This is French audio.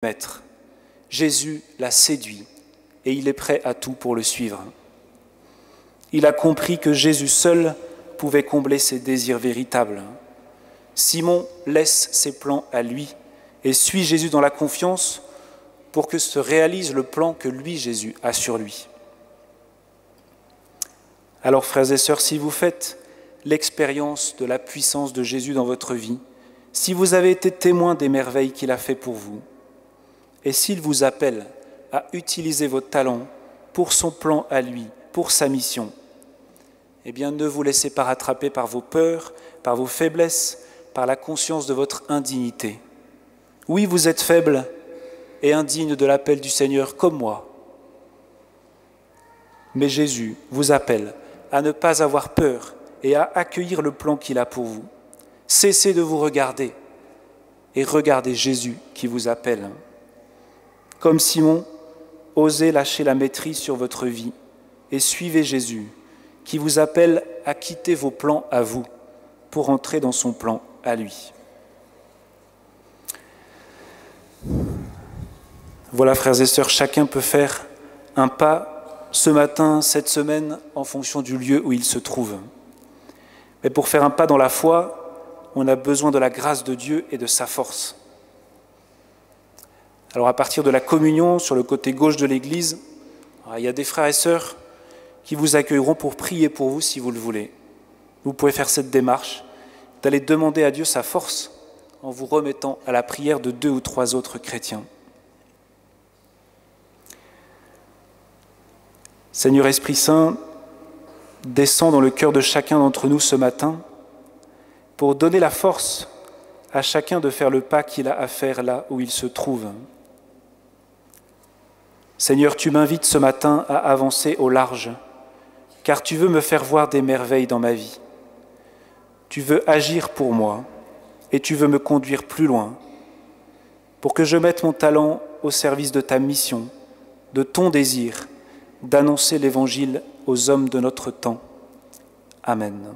maître. Jésus l'a séduit et il est prêt à tout pour le suivre. Il a compris que Jésus seul pouvait combler ses désirs véritables. Simon laisse ses plans à lui et suit Jésus dans la confiance pour que se réalise le plan que lui, Jésus, a sur lui. Alors, frères et sœurs, si vous faites l'expérience de la puissance de Jésus dans votre vie, si vous avez été témoin des merveilles qu'il a fait pour vous, et s'il vous appelle à utiliser vos talents pour son plan à lui, pour sa mission, eh bien, ne vous laissez pas rattraper par vos peurs, par vos faiblesses, par la conscience de votre indignité. Oui, vous êtes faible et indigne de l'appel du Seigneur comme moi. Mais Jésus vous appelle à ne pas avoir peur et à accueillir le plan qu'il a pour vous. Cessez de vous regarder et regardez Jésus qui vous appelle. Comme Simon, osez lâcher la maîtrise sur votre vie et suivez Jésus qui vous appelle à quitter vos plans à vous pour entrer dans son plan à lui. Voilà, frères et sœurs, chacun peut faire un pas ce matin, cette semaine, en fonction du lieu où il se trouve. Mais pour faire un pas dans la foi, on a besoin de la grâce de Dieu et de sa force. Alors à partir de la communion, sur le côté gauche de l'Église, il y a des frères et sœurs qui vous accueilleront pour prier pour vous si vous le voulez. Vous pouvez faire cette démarche, d'aller demander à Dieu sa force en vous remettant à la prière de 2 ou 3 autres chrétiens. Seigneur Esprit Saint, descends dans le cœur de chacun d'entre nous ce matin pour donner la force à chacun de faire le pas qu'il a à faire là où il se trouve. Seigneur, tu m'invites ce matin à avancer au large, car tu veux me faire voir des merveilles dans ma vie. Tu veux agir pour moi et tu veux me conduire plus loin pour que je mette mon talent au service de ta mission, de ton désir, d'annoncer l'Évangile aux hommes de notre temps. Amen.